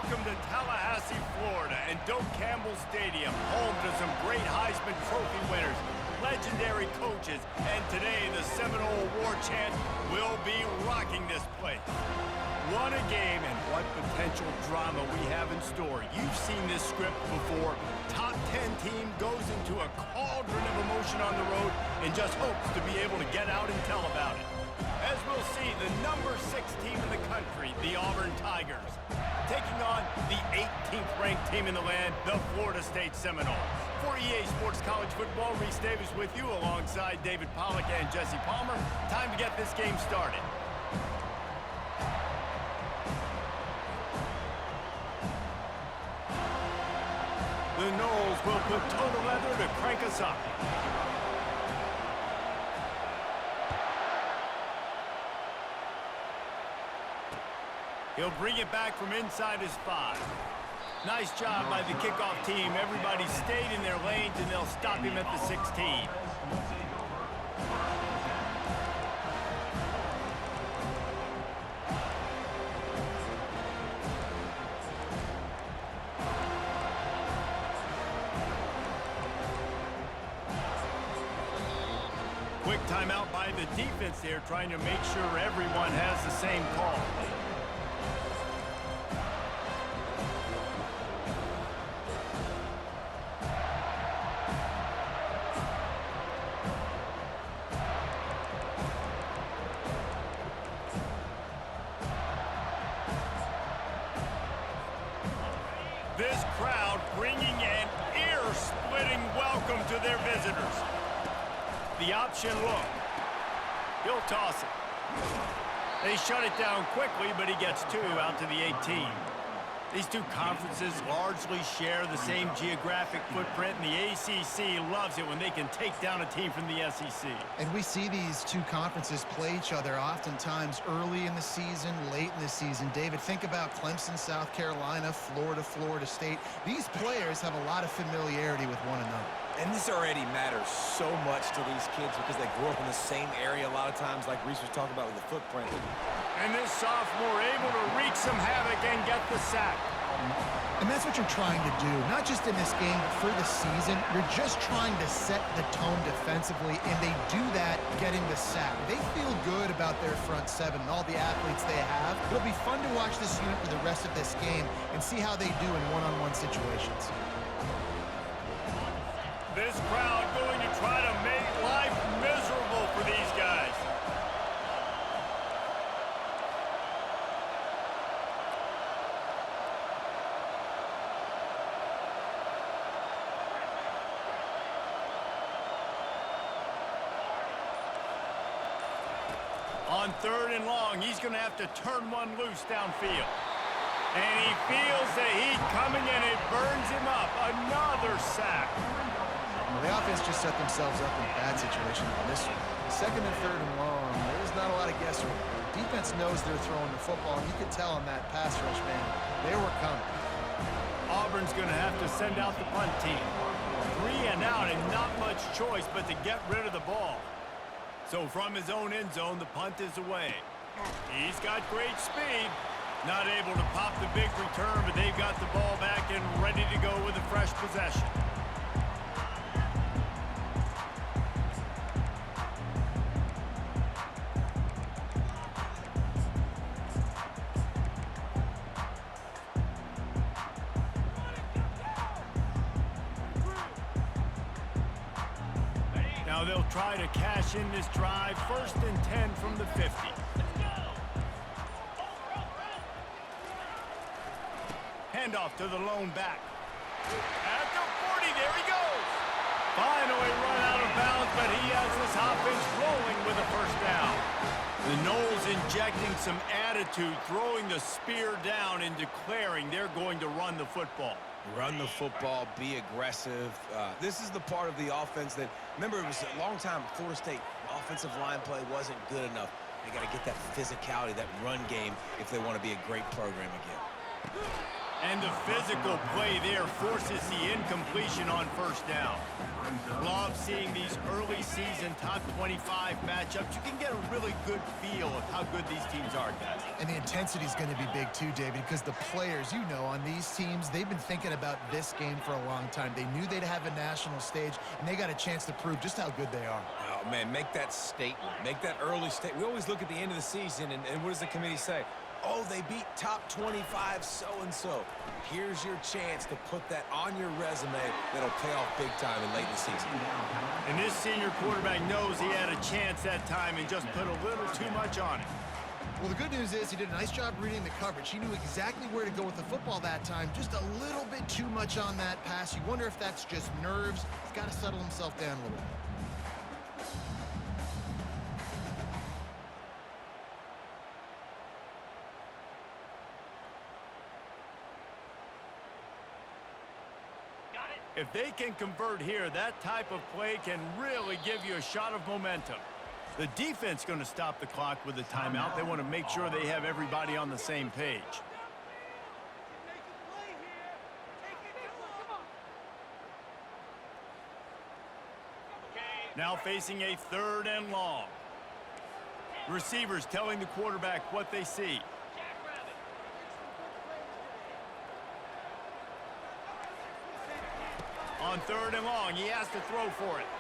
Welcome to Tallahassee, Florida, and Doak Campbell Stadium, home to some great Heisman Trophy winners, legendary coaces, and today the Seminole War Chant will be rocking this place. What a game and what potential drama we have in store. You've seen this script before. Top 10 team goes into a cauldron of emotion on the road and just hopes to be able to get out and tell about it. As we'll see, the number 6 team in the country, the Auburn Tigers, taking on the 18th ranked team in the land, the Florida State Seminoles. For EA Sports College Football, Reese Davis with you alongside David Pollack and Jesse Palmer. Time to get this game started. The Noles will put toe to leather to crank us up. He'll bring it back from inside his 5. Nice job by the kickoff team. Everybody stayed in their lanes, and they'll stop him at the 16. Quick timeout by the defense there, trying to make sure everyone has the same call. This crowd bringing an ear-splitting welcome to their visitors. The option look. He'll toss it. They shut it down quickly, but he gets 2 out to the 18. These two conferences largely share the same geographic footprint, and the ACC loves it when they can take down a team from the SEC. And we see these two conferences play each other oftentimes early in the season, late in the season. David, think about Clemson, South Carolina, Florida, Florida State. These players have a lot of familiarity with one another. And this already matters so much to these kids because they grew up in the same area a lot of times, like Reese was talking about with the footprint. And this sophomore able to wreak some havoc and get the sack. And that's what you're trying to do, not just in this game, but for the season. You're just trying to set the tone defensively, and they do that getting the sack. They feel good about their front 7 and all the athletes they have. It'll be fun to watch this unit for the rest of this game and see how they do in one-on-one situations. This crowd going to try to make life miserable for these guys. On 3rd and long, he's going to have to turn one loose downfield. And he feels the heat coming, and it burns him up. Another sack. Well, the offense just set themselves up in a bad situation on this one. 2nd and 3rd and long, there's not a lot of guesswork. The defense knows they're throwing the football, and you could tell on that pass rush, man, they were coming. Auburn's going to have to send out the punt team. 3 and out, and not much choice but to get rid of the ball. So from his own end zone, the punt is away. He's got great speed. Not able to pop the big return, but they've got the ball back and ready to go with a fresh possession. Now they'll try to cash in this drive. 1st and 10 from the 50. Handoff to the lone back. At the 40, there he goes. Finally run out of bounds, but he has this offense rolling with a 1st down. The Noles injecting some attitude, throwing the spear down and declaring they're going to run the football. Run the football, be aggressive. This is the part of the offense that, remember, it was a long time, Florida State offensive line play wasn't good enough. They got to get that physicality, that run game, if they want to be a great program again. And the physical play there forces the incompletion on first down. Love seeing these early season top 25 matchups. You can get a really good feel of how good these teams are, guys. And the intensity is going to be big too, David, because the players, you know, on these teams, they've been thinking about this game for a long time. They knew they'd have a national stage, and they got a chance to prove just how good they are. Oh, man, make that statement. Make that early statement. We always look at the end of the season, and what does the committee say? Oh, they beat top 25 so-and-so. Here's your chance to put that on your resume that'll pay off big time in late in the season. And this senior quarterback knows he had a chance that time and just put a little too much on it. Well, the good news is he did a nice job reading the coverage. He knew exactly where to go with the football that time. Just a little bit too much on that pass. You wonder if that's just nerves. He's got to settle himself down a little bit. If they can convert here, that type of play can really give you a shot of momentum. The defense going to stop the clock with a timeout. They want to make sure they have everybody on the same page. Now facing a 3rd and long. Receivers telling the quarterback what they see. On 3rd and long, he has to throw for it.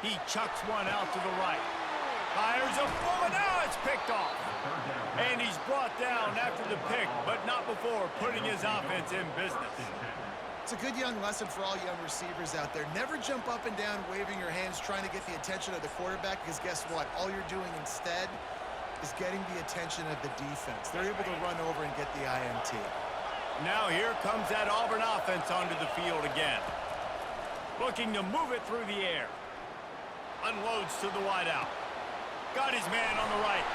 He chucks one out to the right. Fires a bullet. Now it's picked off. And he's brought down after the pick, but not before putting his offense in business. It's a good young lesson for all young receivers out there. Never jump up and down waving your hands trying to get the attention of the quarterback, because guess what? All you're doing instead is getting the attention of the defense. They're able to run over and get the INT. Now here comes that Auburn offense onto the field again. Looking to move it through the air. Unloads to the wideout. Got his man on the right.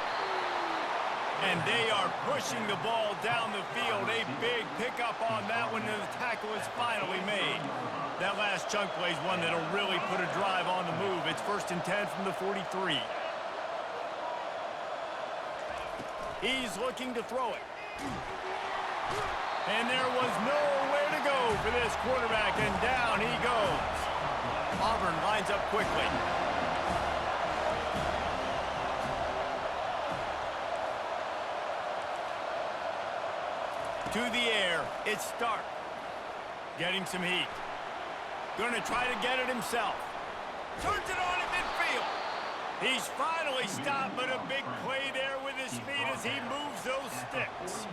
And they are pushing the ball down the field. A big pickup on that one, and the tackle is finally made. That last chunk play is one that'll really put a drive on the move. It's 1st and 10 from the 43. He's looking to throw it. And there was nowhere to go for this quarterback, and down he goes. Auburn lines up quickly. To the air, it's Stark. Getting some heat. Gonna try to get it himself. Turns it on in midfield. He's finally stopped, but a big play there with his feet as he moves those sticks.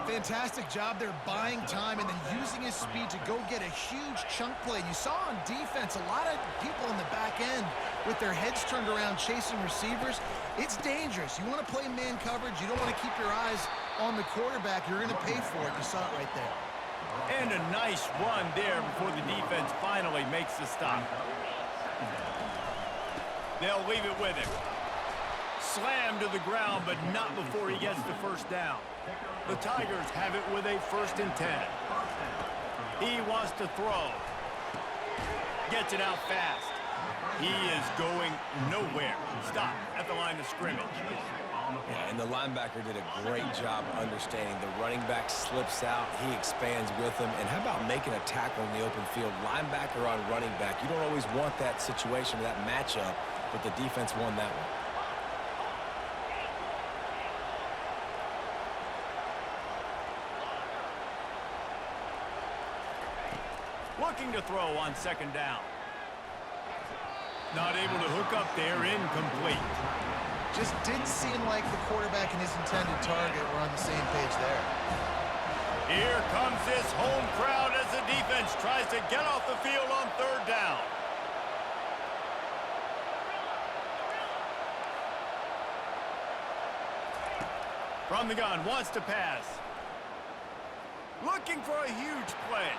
Fantastic job there buying time and then using his speed to go get a huge chunk play. You saw on defense a lot of people in the back end with their heads turned around chasing receivers. It's dangerous. You want to play man coverage. You don't want to keep your eyes on the quarterback. You're going to pay for it. You saw it right there. And a nice run there before the defense finally makes the stop. They'll leave it with him. Slammed to the ground, but not before he gets the first down. The Tigers have it with a 1st and 10. He wants to throw. Gets it out fast. He is going nowhere. Stop at the line of scrimmage. Yeah, and the linebacker did a great job understanding. The running back slips out. He expands with him. And how about making a tackle in the open field? Linebacker on running back. You don't always want that situation or that matchup, but the defense won that one. Looking to throw on 2nd down. Not able to hook up there, incomplete. Just didn't seem like the quarterback and his intended target were on the same page there. Here comes this home crowd as the defense tries to get off the field on 3rd down. From the gun, wants to pass. Looking for a huge play.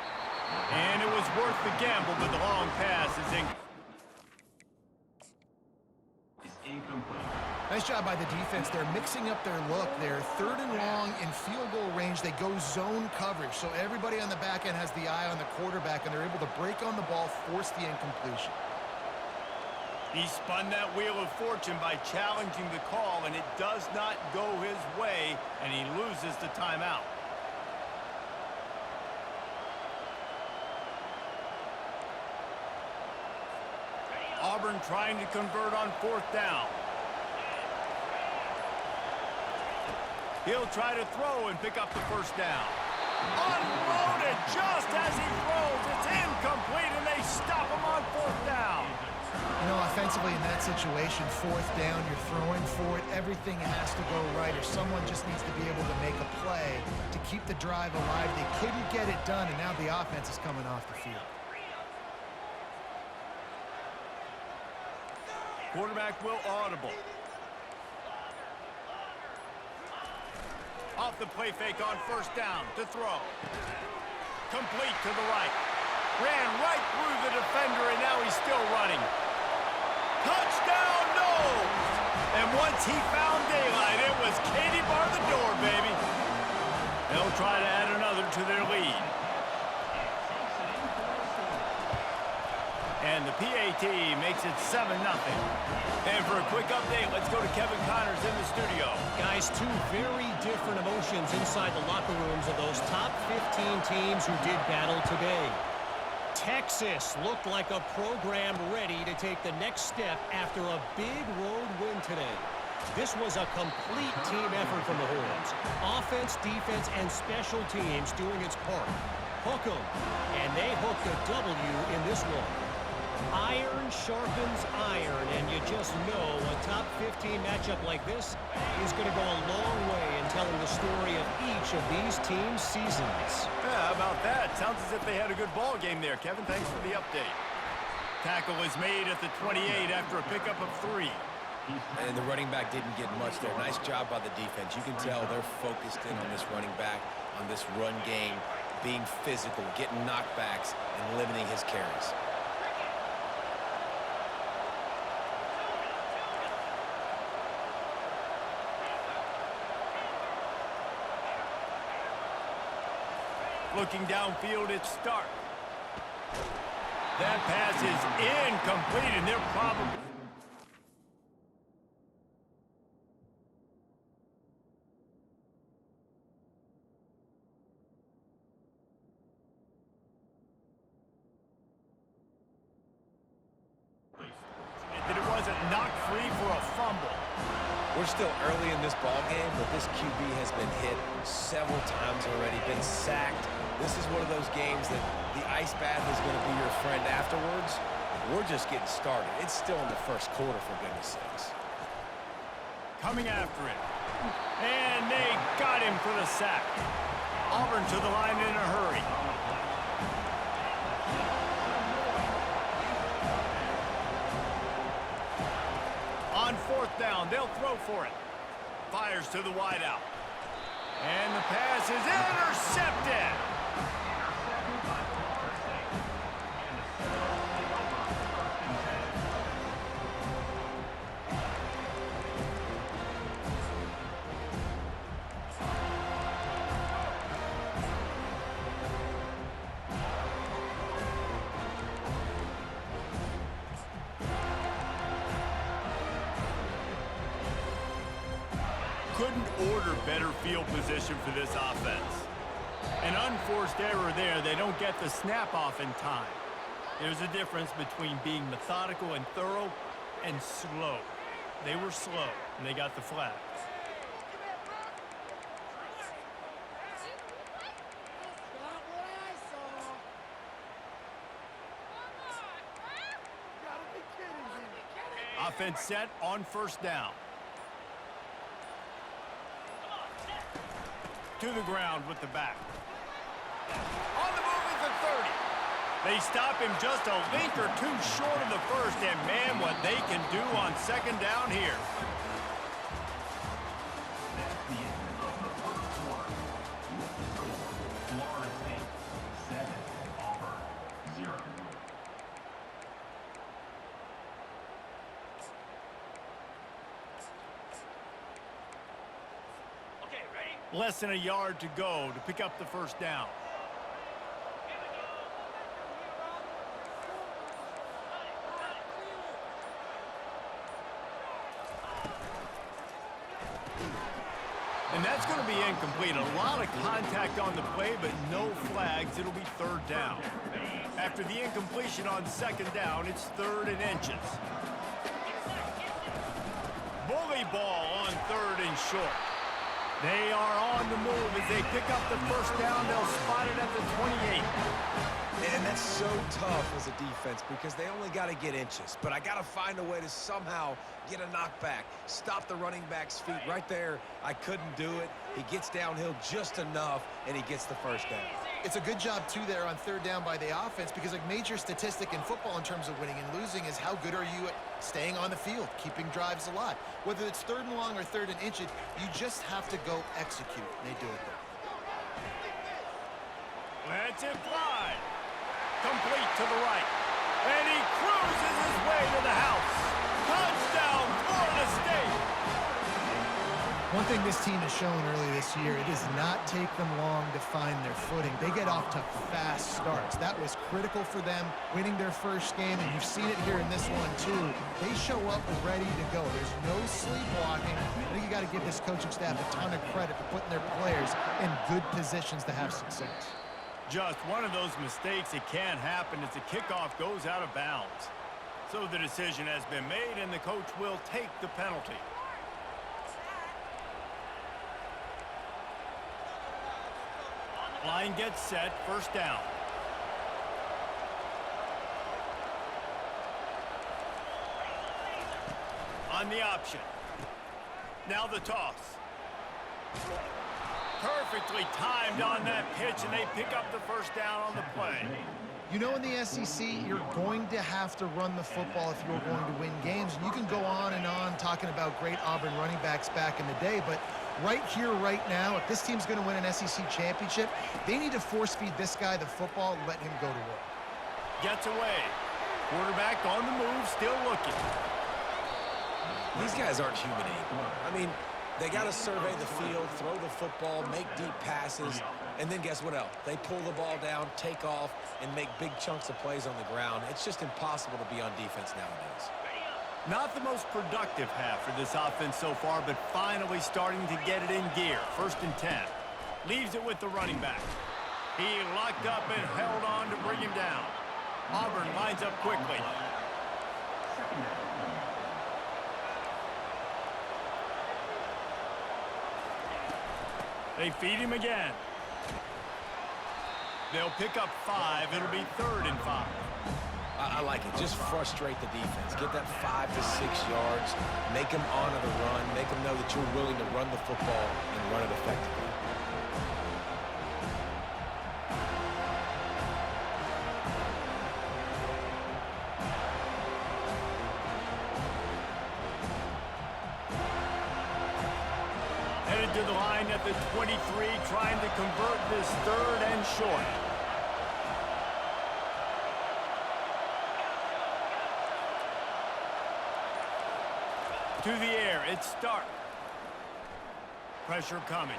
And it was worth the gamble, but the long pass is incomplete. Nice job by the defense. They're mixing up their look. They're 3rd and long in field goal range. They go zone coverage, so everybody on the back end has the eye on the quarterback, and they're able to break on the ball, force the incompletion. He spun that wheel of fortune by challenging the call, and it does not go his way, and he loses the timeout. Auburn trying to convert on 4th down. He'll try to throw and pick up the 1st down. Unloaded just as he throws. It's incomplete, and they stop him on 4th down. You know, offensively in that situation, 4th down, you're throwing for it. Everything has to go right, or someone just needs to be able to make a play to keep the drive alive. They couldn't get it done, and now the offense is coming off the field. Quarterback will audible. Off the play fake on 1st down to throw. Complete to the right. Ran right through the defender, and now he's still running. Touchdown, no! And once he found daylight, it was Katie bar the door, baby. They'll try to add another to their lead. And the PAT makes it 7-0. And for a quick update, let's go to Kevin Connors in the studio. Guys, two very different emotions inside the locker rooms of those top 15 teams who did battle today. Texas looked like a program ready to take the next step after a big road win today. This was a complete team effort from the Horns. Offense, defense, and special teams doing its part. Hook 'em, and they hooked a W in this one. Iron sharpens iron, and you just know a top 15 matchup like this is going to go a long way in telling the story of each of these teams' seasons. Yeah, how about that? Sounds as if they had a good ball game there, Kevin. Thanks for the update. Tackle is made at the 28 after a pickup of 3. And the running back didn't get much there. Nice job by the defense. You can tell they're focused in on this running back, on this run game, being physical, getting knockbacks, and limiting his carries. Looking downfield, it's Stark. That pass is incomplete, and they're probably... that it wasn't knocked free for a fumble. We're still early in this ball game, but this QB has been hit several times already, been sacked. This is one of those games that the ice bath is going to be your friend afterwards. We're just getting started. It's still in the first quarter, for goodness sakes. Coming after it. And they got him for the sack. Auburn to the line in a hurry. On 4th down, they'll throw for it. Fires to the wideout. And the pass is intercepted. Couldn't order better field position for this offense. An unforced error there. They don't get the snap off in time. There's a difference between being methodical and thorough and slow. They were slow, and they got the flag. Offense set on 1st down. To the ground with the back. On the move is the 30. They stop him just a link or two short of the 1st, and man, what they can do on 2nd down here. Less than a yard to go to pick up the 1st down. that's going to be incomplete. A lot of contact on the play, but no flags. It'll be third down. After the incompletion on second down, it's 3rd and inches. Bully ball on 3rd and short. They are on the move as they pick up the first down. They'll spot it at the 28. And that's so tough as a defense because they only got to get inches. But I got to find a way to somehow get a knockback, stop the running back's feet right there. I couldn't do it. He gets downhill just enough, and he gets the first down. It's a good job, too, there on 3rd down by the offense because a major statistic in football in terms of winning and losing is how good are you at staying on the field, keeping drives alive. Whether it's 3rd and long or 3rd and inches, you just have to go execute. And they do it there. Let's it fly. Complete to the right. And he cruises his way to the house. Touchdown, Florida State. One thing this team has shown early this year, it does not take them long to find their footing. They get off to fast starts. That was critical for them winning their first game, and you've seen it here in this one too. They show up ready to go. There's no sleepwalking. I think you got to give this coaching staff a ton of credit for putting their players in good positions to have success. Just one of those mistakes. It can happen as the kickoff goes out of bounds. So the decision has been made, and the coach will take the penalty. Line gets set, first down. On the option. Now the toss. Perfectly timed on that pitch, and they pick up the first down on the play. You know, in the SEC, you're going to have to run the football if you're going to win games. And you can go on and on talking about great Auburn running backs back in the day, but right here, right now, if this team's going to win an SEC championship, they need to force-feed this guy the football and let him go to work. Gets away. Quarterback on the move, still looking. These guys aren't human anymore. I mean, they got to survey the field, throw the football, make deep passes, and then guess what else? They pull the ball down, take off, and make big chunks of plays on the ground. It's just impossible to be on defense nowadays. Not the most productive half for this offense so far, but finally starting to get it in gear. 1st and 10. Leaves it with the running back. He locked up and held on to bring him down. Auburn lines up quickly. They feed him again. They'll pick up 5. It'll be 3rd and 5. I like it. Just frustrate the defense. Get that 5 to 6 yards. Make them honor the run. Make them know that you're willing to run the football and run it effectively. Headed to the line at the 23, trying to convert this 3rd and short. To the air, it's Stark. Pressure coming.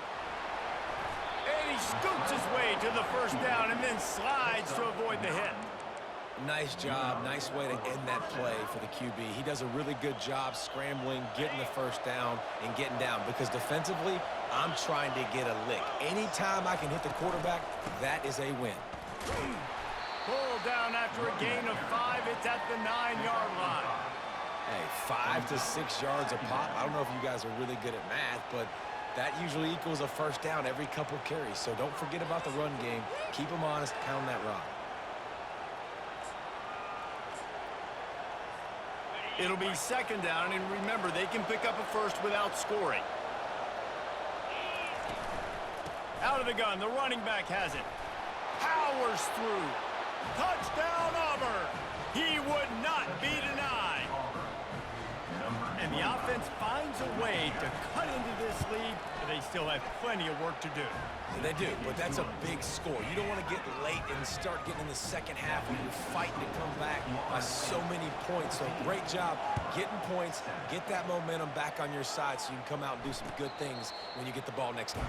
And he scoots his way to the first down and then slides to avoid the hit. Nice job. Nice way to end that play for the QB. He does a really good job scrambling, getting the first down, and getting down. Because defensively, I'm trying to get a lick. Anytime I can hit the quarterback, that is a win. Pull down after a gain of 5. It's at the 9-yard line. Hey, 5 to 6 yards a pop. I don't know if you guys are really good at math, but that usually equals a first down every couple carries. So don't forget about the run game. Keep them honest, pound that rock. It'll be 2nd down, and remember, they can pick up a first without scoring. Out of the gun, the running back has it. Powers through. Touchdown, Auburn. He would not be denied. And the offense finds a way to cut into this lead, but they still have plenty of work to do. They do, but that's a big score. You don't want to get late and start getting in the second half when you're fighting to come back by so many points. So great job getting points, get that momentum back on your side so you can come out and do some good things when you get the ball next time.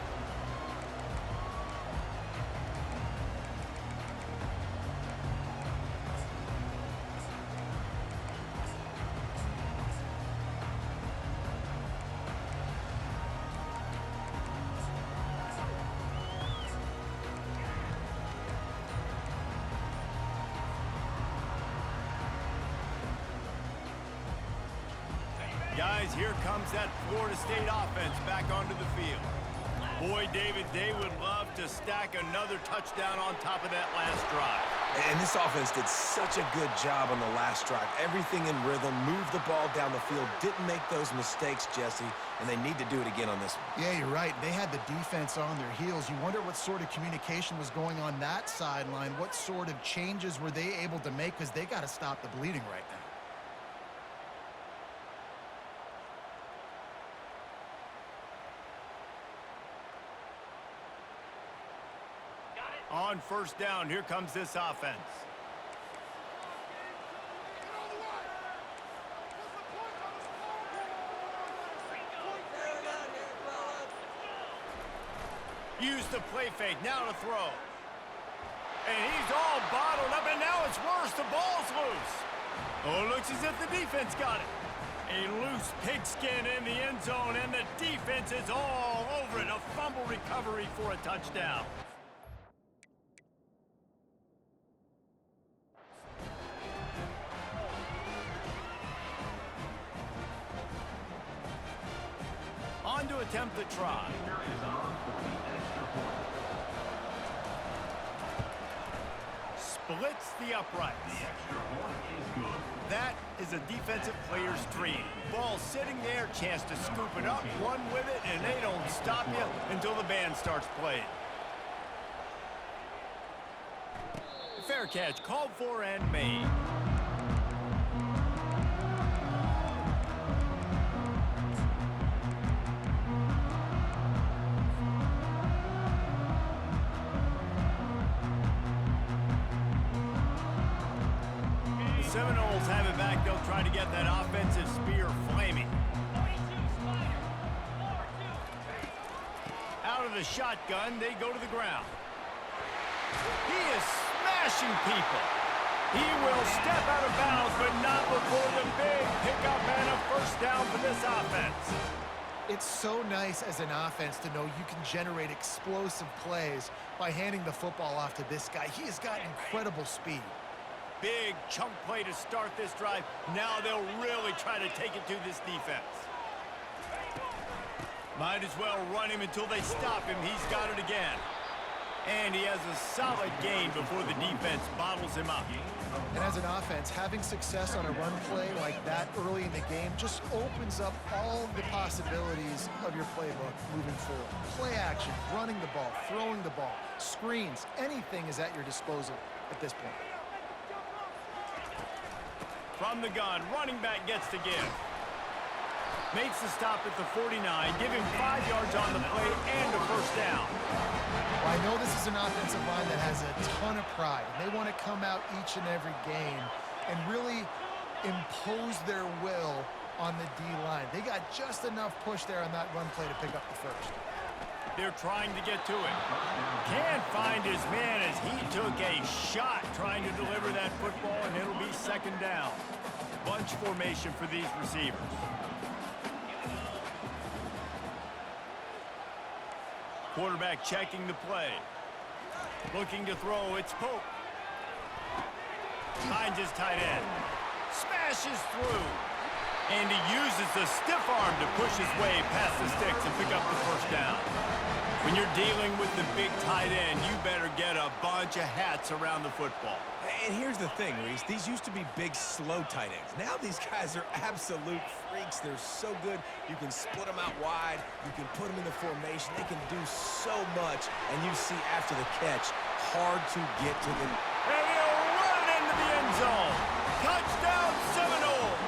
Guys, here comes that Florida State offense back onto the field. Boy, David, they would love to stack another touchdown on top of that last drive. And this offense did such a good job on the last drive. Everything in rhythm, moved the ball down the field, didn't make those mistakes, Jesse, and they need to do it again on this one. Yeah, you're right. They had the defense on their heels. You wonder what sort of communication was going on that sideline. What sort of changes were they able to make? Because they got to stop the bleeding right now. On first down, here comes this offense. Use the play fake, now to throw. And he's all bottled up, and now it's worse. The ball's loose. Oh, it looks as if the defense got it. A loose pigskin in the end zone, and the defense is all over it. A fumble recovery for a touchdown. On to attempt the try. Splits the uprights. That is a defensive player's dream. Ball sitting there, chance to scoop it up, run with it, and they don't stop you until the band starts playing. Fair catch, called for and made. Seminoles have it back. They'll try to get that offensive spear flaming. Out of the shotgun, they go to the ground. He is smashing people. He will step out of bounds, but not before the big pickup and a first down for this offense. It's so nice as an offense to know you can generate explosive plays by handing the football off to this guy. He has got incredible speed. Big chunk play to start this drive. Now they'll really try to take it to this defense. Might as well run him until they stop him. He's got it again. And he has a solid gain before the defense bottles him up. And as an offense, having success on a run play like that early in the game just opens up all of the possibilities of your playbook moving forward. Play action, running the ball, throwing the ball, screens, anything is at your disposal at this point. From the gun, running back gets to give. Makes the stop at the 49, give him 5 yards on the play and a first down. Well, I know this is an offensive line that has a ton of pride, and they want to come out each and every game and really impose their will on the D-line. They got just enough push there on that run play to pick up the first. They're trying to get to him. Can't find his man as he took a shot trying to deliver that football, and it'll be second down. Bunch formation for these receivers. Quarterback checking the play. Looking to throw, it's Pope. Finds his tight end. Smashes through. And he uses the stiff arm to push his way past the sticks and pick up the first down. When you're dealing with the big tight end, you better get a bunch of hats around the football. And here's the thing, Reese. These used to be big, slow tight ends. Now these guys are absolute freaks. They're so good. You can split them out wide. You can put them in the formation. They can do so much. And you see after the catch, hard to get to them. And he'll run it into the end zone. Touchdown, Seminoles.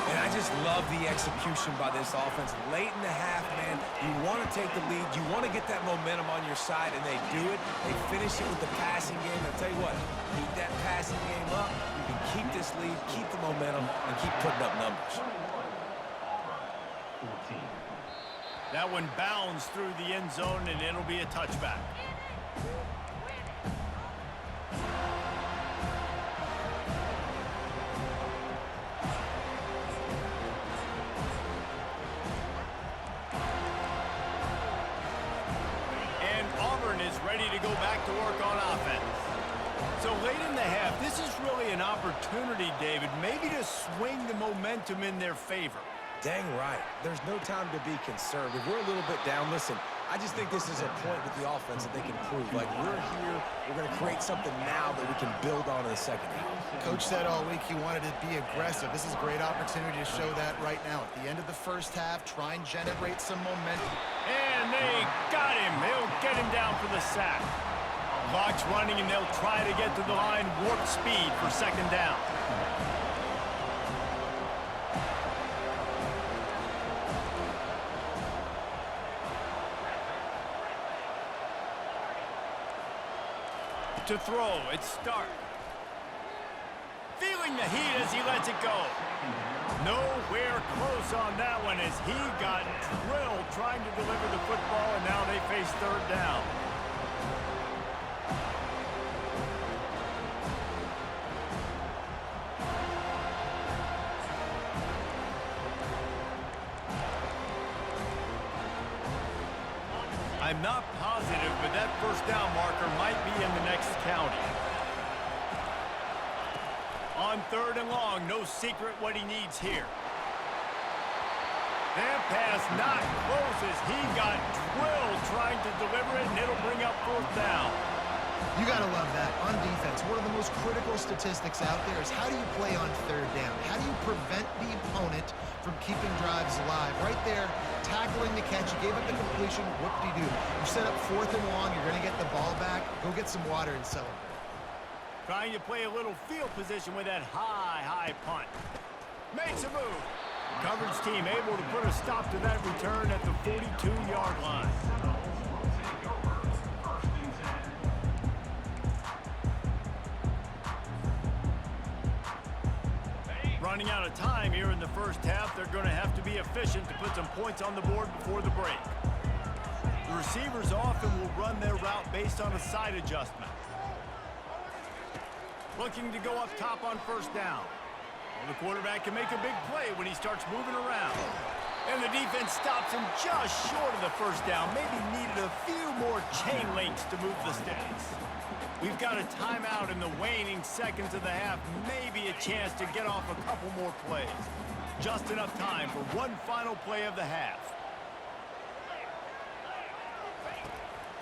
And I just love the execution by this offense. Late in the half, man, you want to take the lead. You want to get that momentum on your side, and they do it. They finish it with the passing game. I'll tell you what, keep that passing game up. You can keep this lead, keep the momentum, and keep putting up numbers. That one bounds through the end zone, and it'll be a touchback. Ready to go back to work on offense. So, ladies in the half, this is really an opportunity, David, maybe to swing the momentum in their favor. Dang right. There's no time to be concerned. If we're a little bit down, listen, I just think this is a point with the offense that they can prove. Like, we're here, we're going to create something now that we can build on in the second half. Coach said all week he wanted to be aggressive. This is a great opportunity to show that right now. At the end of the first half, try and generate some momentum. And they got him. They'll get him down for the sack. Clock's running, and they'll try to get to the line warp speed for second down. To throw, it's Stark. Feeling the heat as he lets it go. Nowhere close on that one as he got drilled trying to deliver the football, and now they face third down. I'm not positive, but that first down marker might be in the next county. On third and long, no secret what he needs here. That pass not close as he got drilled trying to deliver it, and it'll bring up fourth down. You got to love that. On defense, one of the most critical statistics out there is how do you play on third down? How do you prevent the opponent from keeping drives alive? Right there, tackling the catch. You gave up the completion. Whoop-de-doo. You set up fourth and long. You're going to get the ball back. Go get some water and celebrate. Trying to play a little field position with that high punt. Makes a move. Coverage team able to put a stop to that return at the 42-yard line. Running out of time here in the first half, they're going to have to be efficient to put some points on the board before the break. The receivers often will run their route based on a side adjustment. Looking to go up top on first down. Well, the quarterback can make a big play when he starts moving around. And the defense stops him just short of the first down. Maybe needed a few more chain links to move the sticks. We've got a timeout in the waning seconds of the half. Maybe a chance to get off a couple more plays. Just enough time for one final play of the half.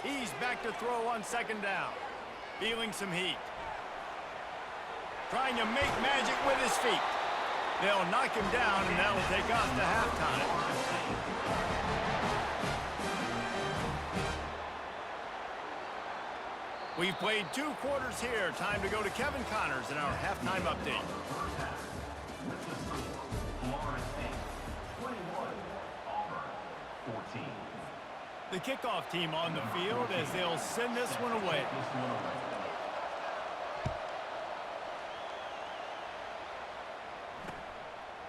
He's back to throw on second down. Feeling some heat. Trying to make magic with his feet. They'll knock him down, and that'll take us to halftime. We've played 2 quarters here. Time to go to Kevin Connors in our halftime update. The kickoff team on the field as they'll send this one away.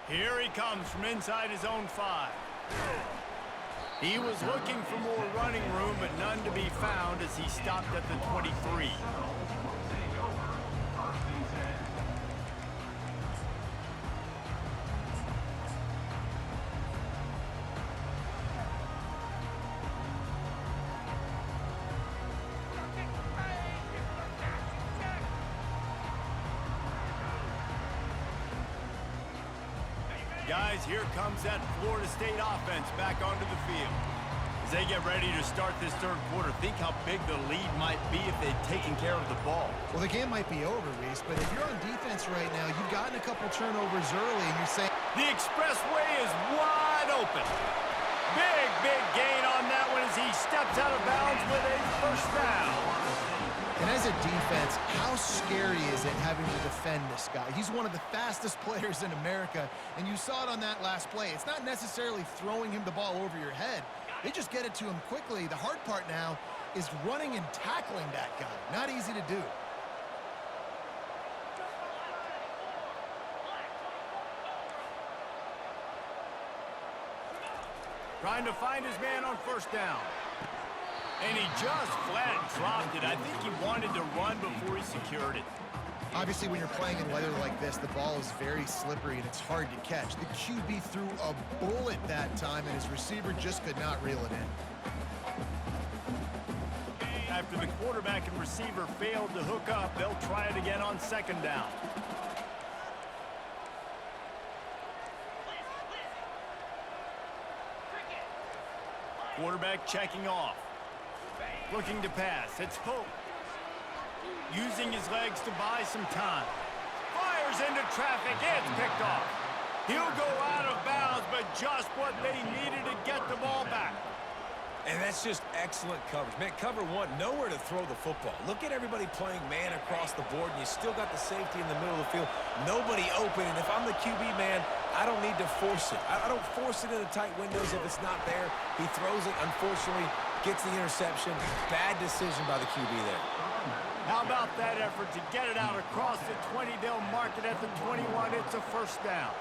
Here he comes from inside his own 5. He was looking for more running room, but none to be found as he stopped at the 23. Guys, here comes that Florida State offense back onto the field. As they get ready to start this third quarter, think how big the lead might be if they'd taken care of the ball. Well, the game might be over, Reese, but if you're on defense right now, you've gotten a couple turnovers early, and you're saying... The expressway is wide open. Big gain on that one as he steps out of bounds with a first down. And as a defense, how scary is it having to defend this guy? He's one of the fastest players in America, and you saw it on that last play. It's not necessarily throwing him the ball over your head. They just get it to him quickly. The hard part now is running and tackling that guy. Not easy to do. Trying to find his man on first down. And he just flat dropped it. I think he wanted to run before he secured it. Obviously, when you're playing in weather like this, the ball is very slippery and it's hard to catch. The QB threw a bullet that time, and his receiver just could not reel it in. After the quarterback quarterback and receiver failed to hook up. They'll try it again on second down. Quarterback checking off. Looking to pass. It's Pope. Using his legs to buy some time. Fires into traffic. It's picked off. He'll go out of bounds, but just what they needed to get the ball back. And that's just excellent coverage. Man, cover one, nowhere to throw the football. Look at everybody playing man across the board, and you still got the safety in the middle of the field. Nobody open, and if I'm the QB, man, I don't need to force it. I don't force it in the tight windows if it's not there. He throws it, unfortunately, gets the interception. Bad decision by the QB there. How about that effort to get it out across the 20? They'll mark it at the 21. It's a first down.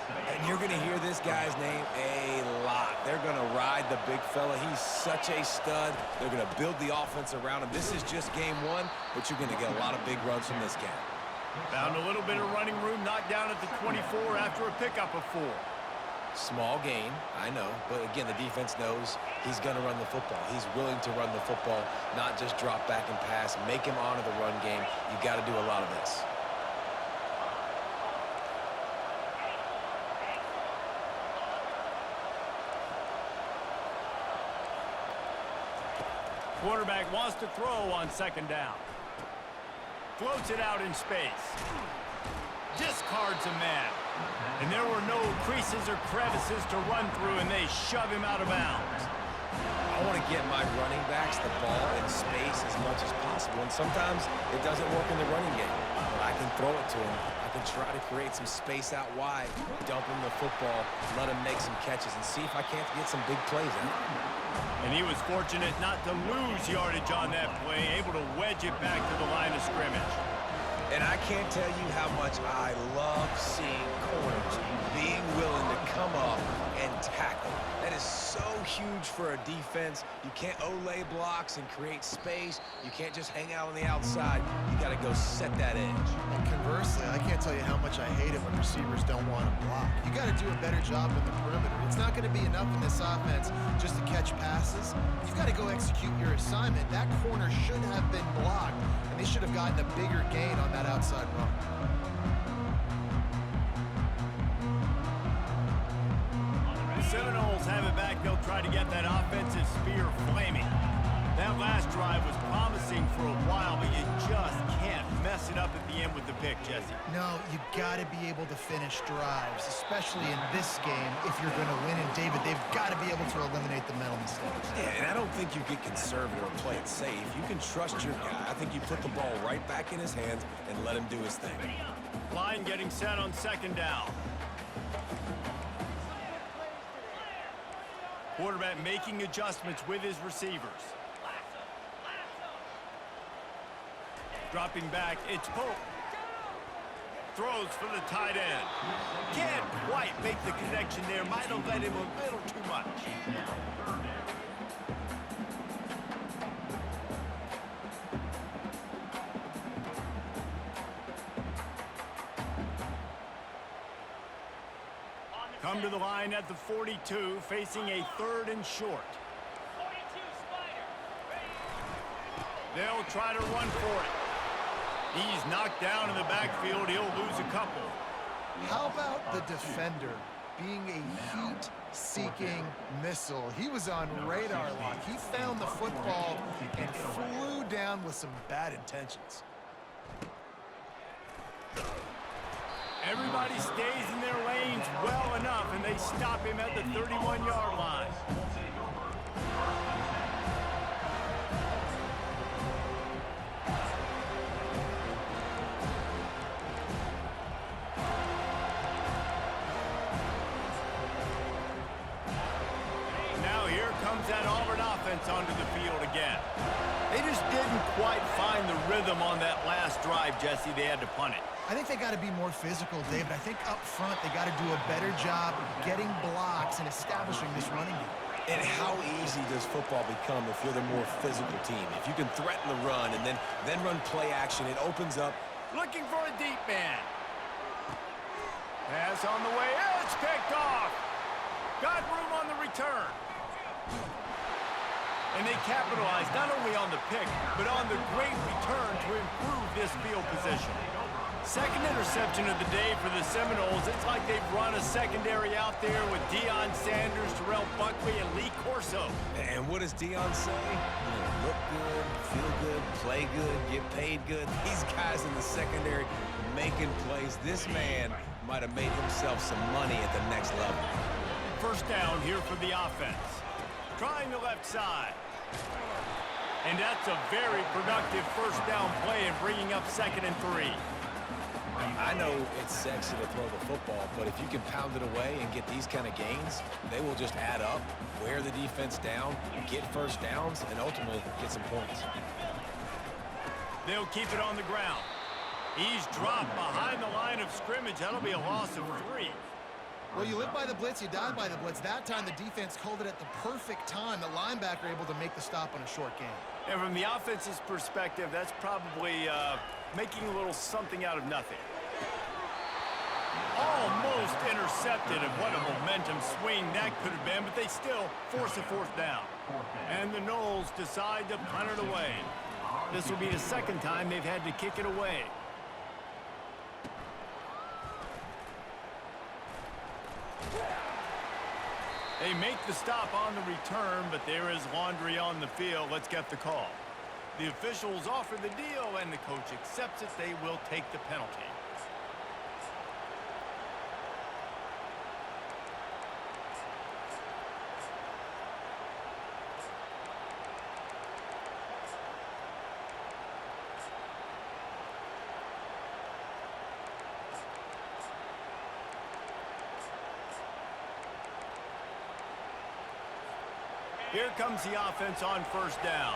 And you're going to hear this guy's name a lot. They're going to ride the big fella. He's such a stud. They're going to build the offense around him. This is just game one, but you're going to get a lot of big runs from this guy. Found a little bit of running room, knocked down at the 24 after a pickup of 4. Small gain, I know, but again, the defense knows he's going to run the football. He's willing to run the football, not just drop back and pass, make him honor the run game. You got to do a lot of this. Quarterback wants to throw on second down. Floats it out in space. Discards a man. And there were no creases or crevices to run through, and they shove him out of bounds. I want to get my running backs the ball in space as much as possible, and sometimes it doesn't work in the running game. But I can throw it to him. I can try to create some space out wide, dump him the football, let him make some catches, and see if I can't get some big plays out. And he was fortunate not to lose yardage on that play, able to wedge it back to the line of scrimmage. And I can't tell you how much I love seeing corners being willing to come up and tackle. That is so huge for a defense. You can't olay blocks and create space. You can't just hang out on the outside. You got to go set that edge. And conversely, I can't tell you how much I hate it when receivers don't want to block. You got to do a better job in the perimeter. It's not going to be enough in this offense just to catch passes. You've got to go execute your assignment. That corner should have been blocked, and they should have gotten a bigger gain on that outside run. The Seminoles have it back. They'll try to get that offensive spear flaming. That last drive was promising for a while, but you just can't mess it up at the end with the pick, Jesse. No, you got to be able to finish drives, especially in this game if you're going to win. And David, they've got to be able to eliminate the mental mistakes. Yeah, and I don't think you get conservative or play it safe. You can trust your guy. I think you put the ball right back in his hands and let him do his thing. Line getting set on second down. Quarterback making adjustments with his receivers. Dropping back, it's Pope. Throws for the tight end. Can't quite make the connection there. Might have led him a little too much. Come to the line at the 42, facing a 3rd and short. They'll try to run for it. He's knocked down in the backfield. He'll lose a couple. How about the defender being a heat-seeking missile? He was on radar lock. He found the football and flew down with some bad intentions. Everybody stays in their lanes well enough, and they stop him at the 31-yard line. Now here comes that Auburn offense onto the field again. They just didn't quite find the rhythm on that last drive, Jesse. They had to punt it. I think they got to be more physical, David. I think up front they got to do a better job getting blocks and establishing this running game. And how easy does football become if you're the more physical team? If you can threaten the run and then run play action, it opens up. Looking for a deep man. Pass on the way. It's picked off. Got room on the return. And they capitalized not only on the pick, but on the great return to improve this field position. Second interception of the day for the Seminoles. It's like they've run a secondary out there with Deion Sanders, Terrell Buckley, and Lee Corso. And what does Deion say? You know, look good, feel good, play good, get paid good. These guys in the secondary making plays. This man might have made himself some money at the next level. First down here for the offense. Trying the left side. And that's a very productive first down play and bringing up 2nd and 3. I know it's sexy to throw the football, but if you can pound it away and get these kind of gains, they will just add up, wear the defense down, get first downs, and ultimately get some points. They'll keep it on the ground. He's dropped behind the line of scrimmage. That'll be a loss of 3. Well, you live by the blitz, you die by the blitz. That time the defense called it at the perfect time. The linebacker able to make the stop on a short gain. And from the offense's perspective, that's probably making a little something out of nothing. Almost intercepted, and what a momentum swing that could have been, but they still force a 4th down. And the Noles decide to punt it away. This will be the 2nd time they've had to kick it away. They make the stop on the return, but there is laundry on the field. Let's get the call. The officials offer the deal, and the coach accepts it. They will take the penalty. Here comes the offense on first down.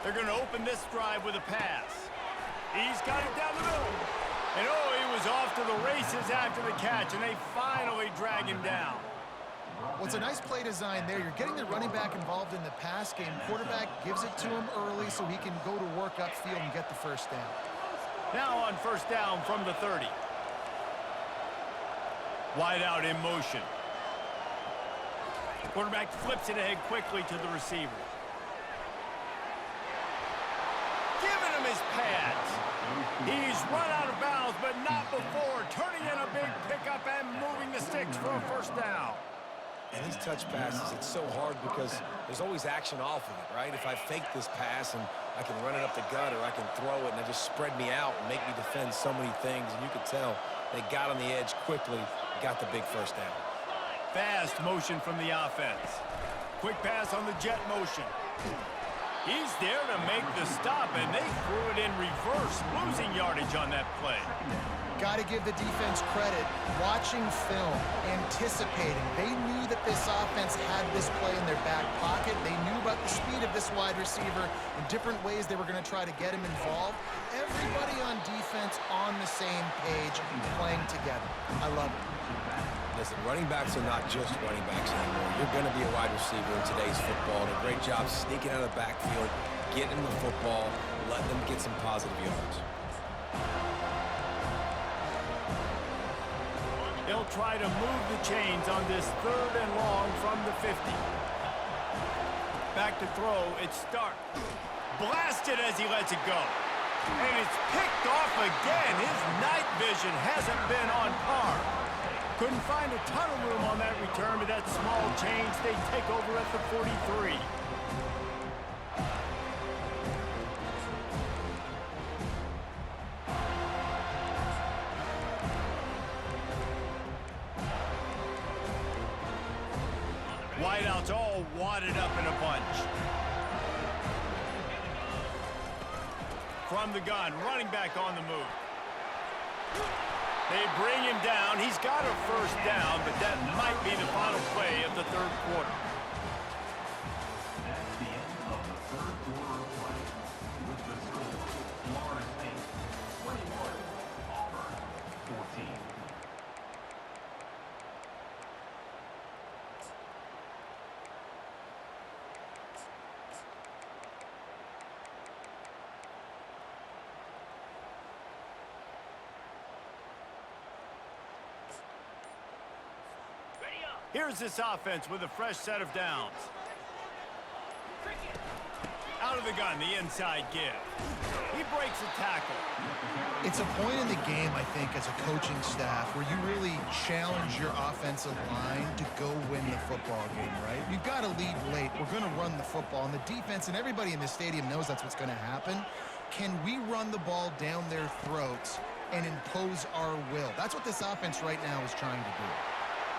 They're going to open this drive with a pass. He's got it down the middle. And oh, he was off to the races after the catch, and they finally drag him down. Well, it's a nice play design there. You're getting the running back involved in the pass game. Quarterback gives it to him early so he can go to work upfield and get the first down. Now on first down from the 30. Wide out in motion. Quarterback flips it ahead quickly to the receiver. Giving him his pads. He's run out of bounds, but not before. Turning in a big pickup and moving the sticks for a first down. And these touch passes, it's so hard because there's always action off of it, right? If I fake this pass and I can run it up the gut or I can throw it and it just spread me out and make me defend so many things, and you could tell they got on the edge quickly, got the big first down. Fast motion from the offense. Quick pass on the jet motion. He's there to make the stop, and they threw it in reverse, losing yardage on that play. Got to give the defense credit. Watching film, anticipating. They knew that this offense had this play in their back pocket. They knew about the speed of this wide receiver and different ways they were going to try to get him involved. Everybody on defense on the same page, playing together. I love it. Listen, running backs are not just running backs anymore. You're going to be a wide receiver in today's football. And a great job sneaking out of the backfield, getting the football, letting them get some positive yards. They'll try to move the chains on this 3rd and long from the 50. Back to throw, it's Stark. Blasted as he lets it go. And it's picked off again. His night vision hasn't been on par. Couldn't find a ton of room on that return, but that small change, they take over at the 43. Wideouts all wadded up in a bunch. From the gun, running back on the move. They bring him down. He's got a first down, but that might be the final play of the 3rd quarter. That's the end of the 3rd quarter of play. With the score, Florida State 21, Auburn 14. Here's this offense with a fresh set of downs. Out of the gun, the inside give. He breaks a tackle. It's a point in the game, I think, as a coaching staff where you really challenge your offensive line to go win the football game, right? You've got to lead late. We're going to run the football. And the defense and everybody in the stadium knows that's what's going to happen. Can we run the ball down their throats and impose our will? That's what this offense right now is trying to do.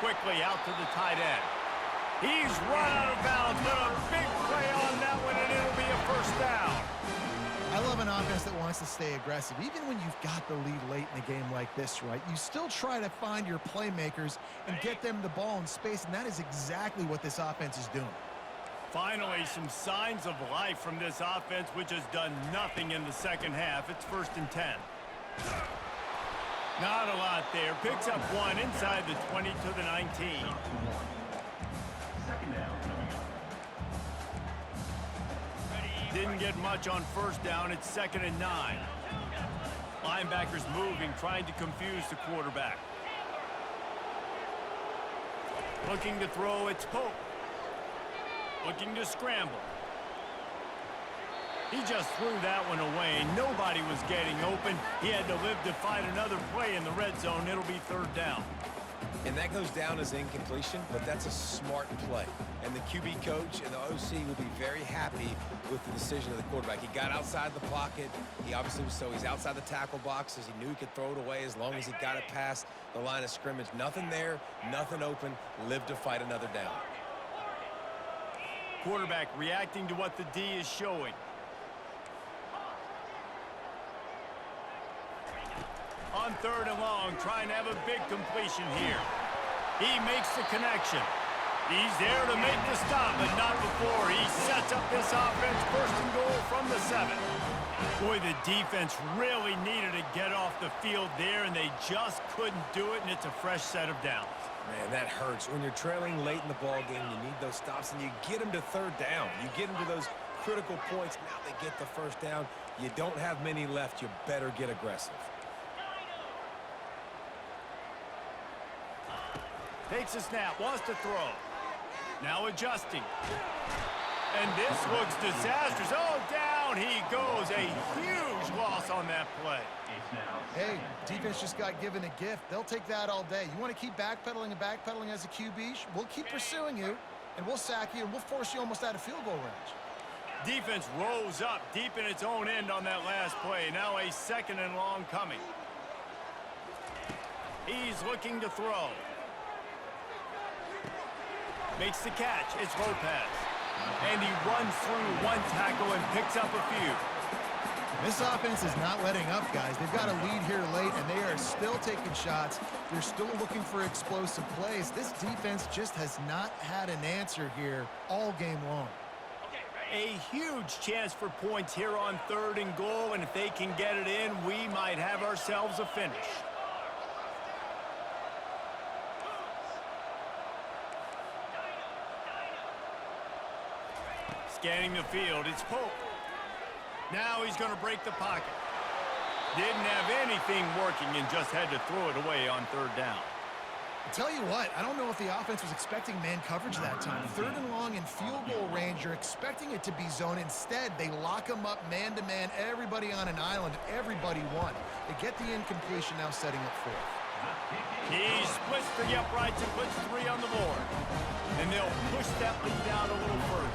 Quickly out to the tight end. He's run out of bounds, but a big play on that one, and it'll be a first down. I love an offense that wants to stay aggressive. Even when you've got the lead late in a game like this, right, you still try to find your playmakers and get them the ball in space, and that is exactly what this offense is doing. Finally, some signs of life from this offense, which has done nothing in the second half. It's 1st and 10. Not a lot there. Picks up one inside the 20 to the 19. Second down coming up. Didn't get much on first down. It's 2nd and 9. Linebackers moving, trying to confuse the quarterback. Looking to throw, it's Pope. Looking to scramble. He just threw that one away. Nobody was getting open. He had to live to fight another play in the red zone. It'll be 3rd down. And that goes down as incompletion, but that's a smart play. And the QB coach and the OC will be very happy with the decision of the quarterback. He got outside the pocket. He obviously was, so he's outside the tackle boxes. He knew he could throw it away as long as he got it past the line of scrimmage. Nothing there, nothing open. Live to fight another down. Quarterback reacting to what the D is showing. On 3rd and long, trying to have a big completion here. He makes the connection. He's there to make the stop, but not before. He sets up this offense, 1st and goal from the 7. Boy, the defense really needed to get off the field there, and they just couldn't do it, and it's a fresh set of downs. Man, that hurts. When you're trailing late in the ball game, you need those stops, and you get them to 3rd down. You get them to those critical points. Now they get the 1st down. You don't have many left. You better get aggressive. Takes a snap, wants to throw. Now adjusting. And this looks disastrous. Oh, down he goes. A huge loss on that play. Hey, defense just got given a gift. They'll take that all day. You want to keep backpedaling and backpedaling as a QB? We'll keep pursuing you, and we'll sack you, and we'll force you almost out of field goal range. Defense rose up deep in its own end on that last play. Now a 2nd and long coming. He's looking to throw. Makes the catch. It's Lopez. And he runs through one tackle and picks up a few. This offense is not letting up, guys. They've got a lead here late, and they are still taking shots. They're still looking for explosive plays. This defense just has not had an answer here all game long. A huge chance for points here on 3rd and goal, and if they can get it in, we might have ourselves a finish. Scanning the field, it's Pope. Now he's going to break the pocket. Didn't have anything working and just had to throw it away on 3rd down. I'll tell you what, I don't know if the offense was expecting man coverage that time. 3rd and long in field goal range, you're expecting it to be zone. Instead, they lock them up man-to-man, everybody on an island, everybody won. They get the incompletion, now setting up 4th. He splits the uprights and puts 3 on the board. And they'll push that lead out a little further.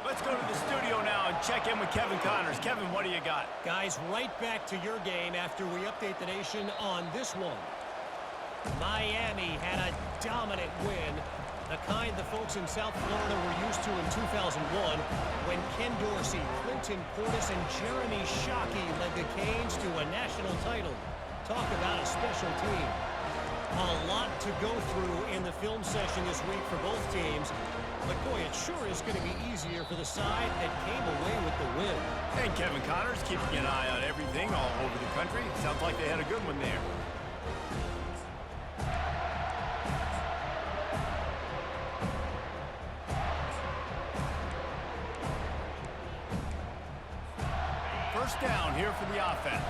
Let's go to the studio now and check in with Kevin Connors. Kevin, what do you got? Guys, right back to your game after we update the nation on this one. Miami had a dominant win, the kind the folks in South Florida were used to in 2001 when Ken Dorsey, Clinton Portis, and Jeremy Shockey led the Canes to a national title. Talk about a special team. A lot to go through in the film session this week for both teams. But, boy, it sure is going to be easier for the side that came away with the win. And Kevin Connors keeping an eye on everything all over the country. Sounds like they had a good one there. First down here for the offense.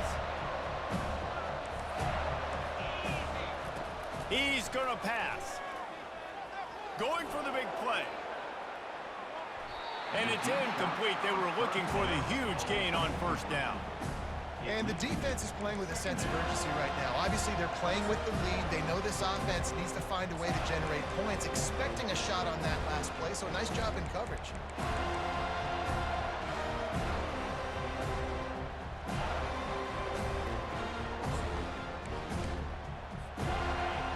He's going to pass. Going for the big play. And it's incomplete. They were looking for the huge gain on first down. And the defense is playing with a sense of urgency right now. Obviously, they're playing with the lead. They know this offense needs to find a way to generate points, expecting a shot on that last play, so nice job in coverage.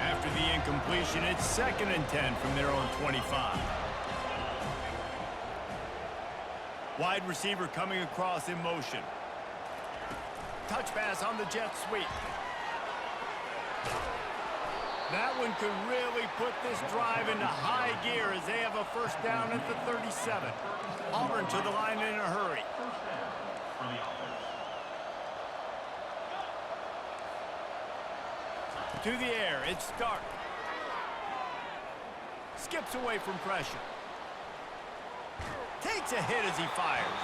After the incompletion, it's 2nd and 10 from their own 25. Wide receiver coming across in motion. Touch pass on the jet sweep. That one could really put this drive into high gear as they have a first down at the 37. Auburn to the line in a hurry. To the air, it's Stark. Skips away from pressure. Takes a hit as he fires.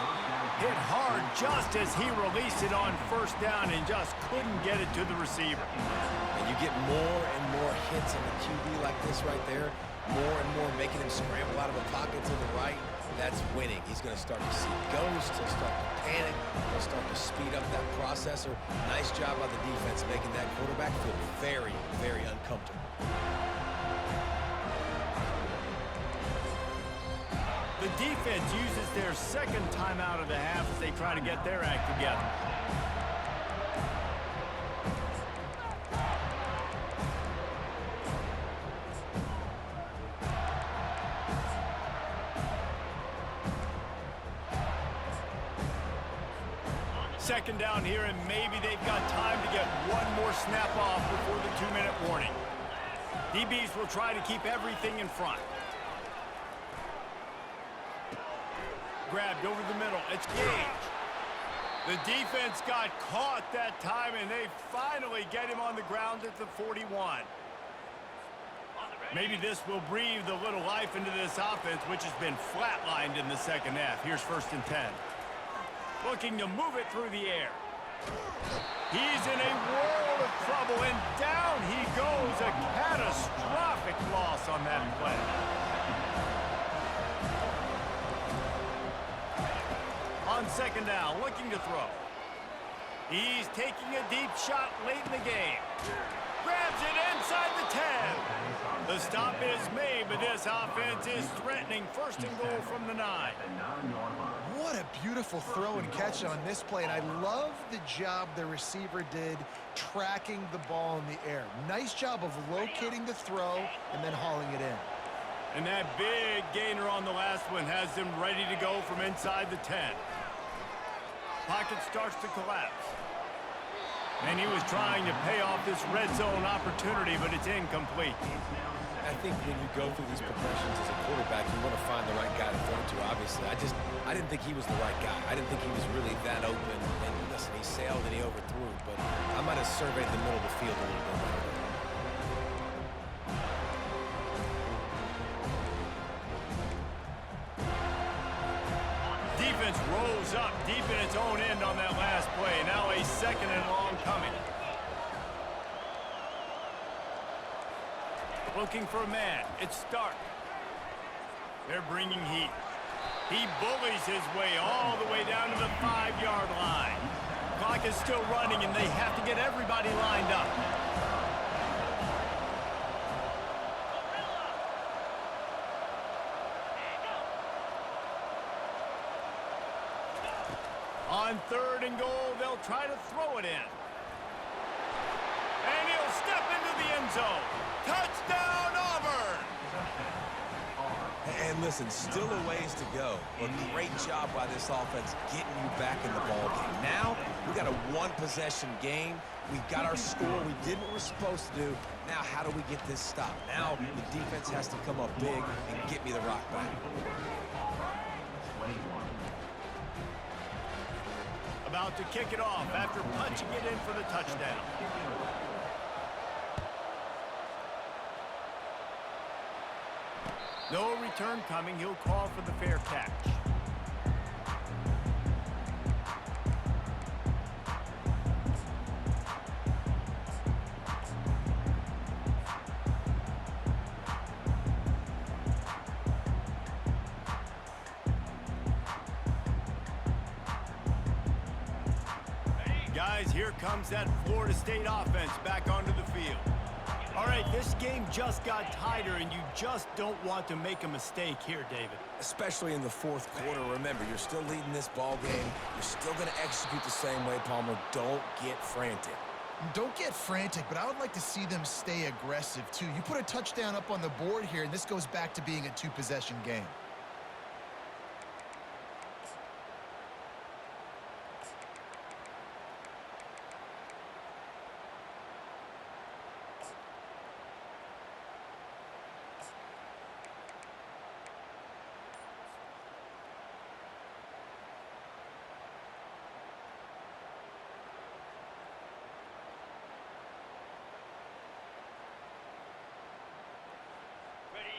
Hit hard just as he released it on first down and just couldn't get it to the receiver. And you get more and more hits on the QB like this right there, more and more making him scramble out of a pocket to the right. That's winning. He's going to start to see ghosts. He'll start to panic. He'll start to speed up that processor. Nice job by the defense making that quarterback feel very, very uncomfortable. The defense uses their 2nd timeout of the half as they try to get their act together. Second down here, and maybe they've got time to get one more snap off before the 2-minute warning. DBs will try to keep everything in front. Grabbed over the middle. It's Gage. The defense got caught that time, and they finally get him on the ground at the 41. Maybe this will breathe a little life into this offense, which has been flatlined in the second half. Here's 1st and 10. Looking to move it through the air. He's in a world of trouble, and down he goes. A catastrophic loss on that play. On 2nd down, looking to throw. He's taking a deep shot late in the game. Grabs it inside the 10. The stop is made, but this offense is threatening 1st and goal from the 9. What a beautiful throw and catch on this play, and I love the job the receiver did tracking the ball in the air. Nice job of locating the throw and then hauling it in. And that big gainer on the last one has them ready to go from inside the 10. Pocket starts to collapse. And he was trying to pay off this red zone opportunity, but it's incomplete. I think when you go through these progressions as a quarterback, you want to find the right guy to throw to, obviously. I didn't think he was the right guy. I didn't think he was really that open. And listen, he sailed and he overthrew, but I might have surveyed the middle of the field a little bit better. Defense rose up deep in its own end on that last play. Now a 2nd and long coming. Looking for a man. It's Stark. They're bringing heat. He bullies his way all the way down to the 5-yard line. Clock is still running, and they have to get everybody lined up. On 3rd and goal, they'll try to throw it in. And he'll step into the end zone. Touchdown, Auburn! And listen, still a ways to go. But great job by this offense getting you back in the ball game. Now, we got a 1-possession game. We got our score. We did what we're supposed to do. Now, how do we get this stopped? Now, the defense has to come up big and get me the rock back. About to kick it off after punching it in for the touchdown. No return coming. He'll call for the fair catch. Guys, here comes that Florida State offense back onto the field. All right, this game just got tighter, and you just don't want to make a mistake here, David. Especially in the fourth quarter. Remember, you're still leading this ball game. You're still going to execute the same way, Palmer. Don't get frantic. Don't get frantic, but I would like to see them stay aggressive, too. You put a touchdown up on the board here, and this goes back to being a two-possession game.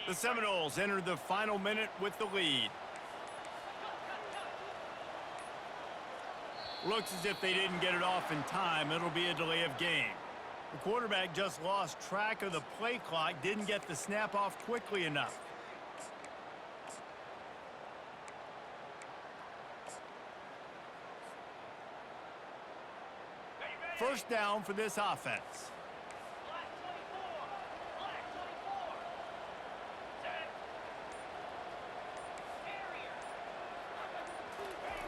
The Seminoles enter the final minute with the lead. Looks as if they didn't get it off in time. It'll be a delay of game. The quarterback just lost track of the play clock, didn't get the snap off quickly enough. First down for this offense.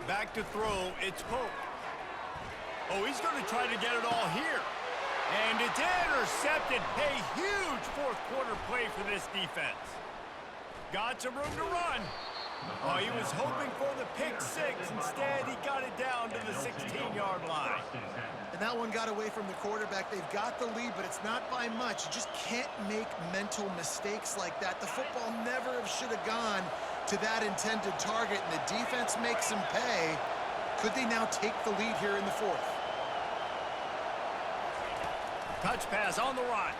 Back to throw, it's Pope. Oh, he's going to try to get it all here. And it's intercepted. A huge fourth quarter play for this defense. Got some room to run. Oh, he was hoping for the pick six. Instead, he got it down to the 16-yard line. And that one got away from the quarterback. They've got the lead, but it's not by much. You just can't make mental mistakes like that. The football never should have gone to that intended target, and the defense makes them pay. Could they now take the lead here in the fourth? Touch pass on the run.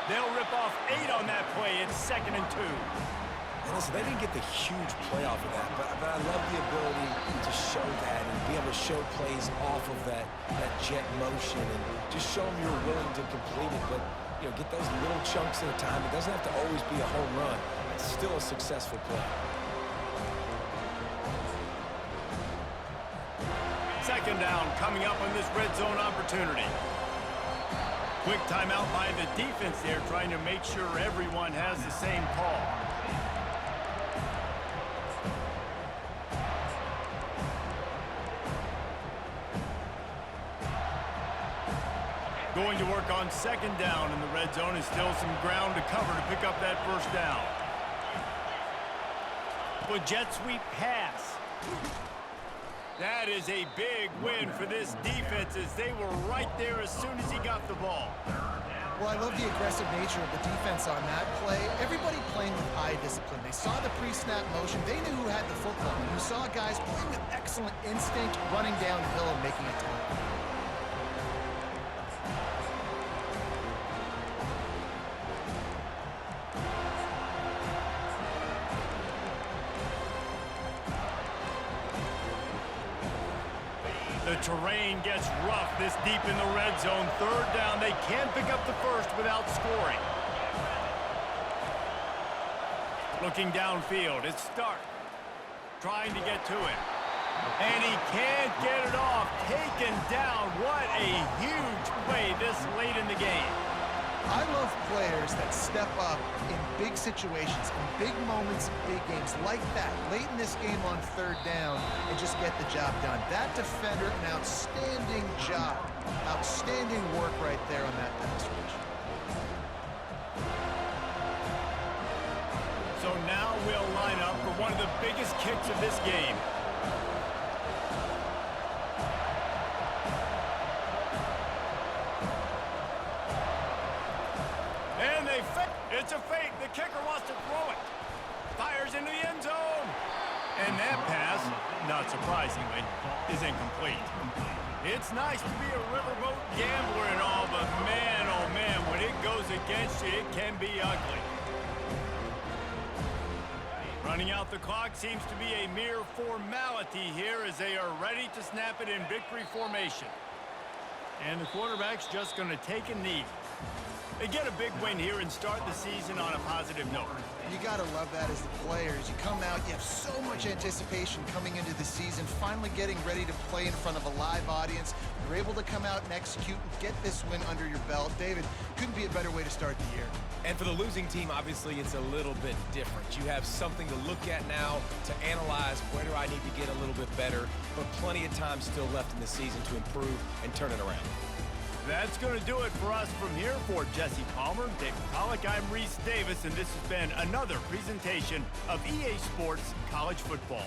They'll rip off 8 on that play. It's 2nd and 2. And listen, they didn't get the huge play off of that, but I love the ability to show that and be able to show plays off of that jet motion and just show them you're willing to complete it. But you know, get those little chunks at a time. It doesn't have to always be a home run. It's still a successful play. Second down coming up on this red zone opportunity. Quick timeout by the defense there, trying to make sure everyone has the same call. Going to work on second down in the red zone, and still some ground to cover to pick up that first down. With jet sweep pass. That is a big win for this defense, as they were right there as soon as he got the ball. Well, I love the aggressive nature of the defense on that play. Everybody playing with high discipline. They saw the pre-snap motion. They knew who had the football. And you saw guys playing with excellent instinct, running downhill and making a tackle. The terrain gets rough this deep in the red zone. Third down, they can't pick up the first without scoring. Looking downfield, it's Stark. Trying to get to it. And he can't get it off. Taken down. What a huge play this late in the game. I love players that step up in big situations, in big moments, big games like that, late in this game on third down, and just get the job done. That defender, an outstanding job. Outstanding work right there on that pass rush. So now we'll line up for one of the biggest kicks of this game. It's a fake. The kicker wants to throw it. Fires into the end zone. And that pass, not surprisingly, is incomplete. It's nice to be a riverboat gambler and all, but man, oh man, when it goes against you, it can be ugly. Running out the clock seems to be a mere formality here, as they are ready to snap it in victory formation. And the quarterback's just going to take a knee. They get a big win here and start the season on a positive note. You got to love that as the players. You come out, front. You have so much anticipation coming into the season, finally getting ready to play in front of a live audience. You're able to come out and execute and get this win under your belt. David, couldn't be a better way to start the year. And for the losing team, obviously, it's a little bit different. You have something to look at now, to analyze where do I need to get a little bit better, but plenty of time still left in the season to improve and turn it around. That's going to do it for us from here. For Jesse Palmer, David Pollack, I'm Reese Davis, and this has been another presentation of EA Sports College Football.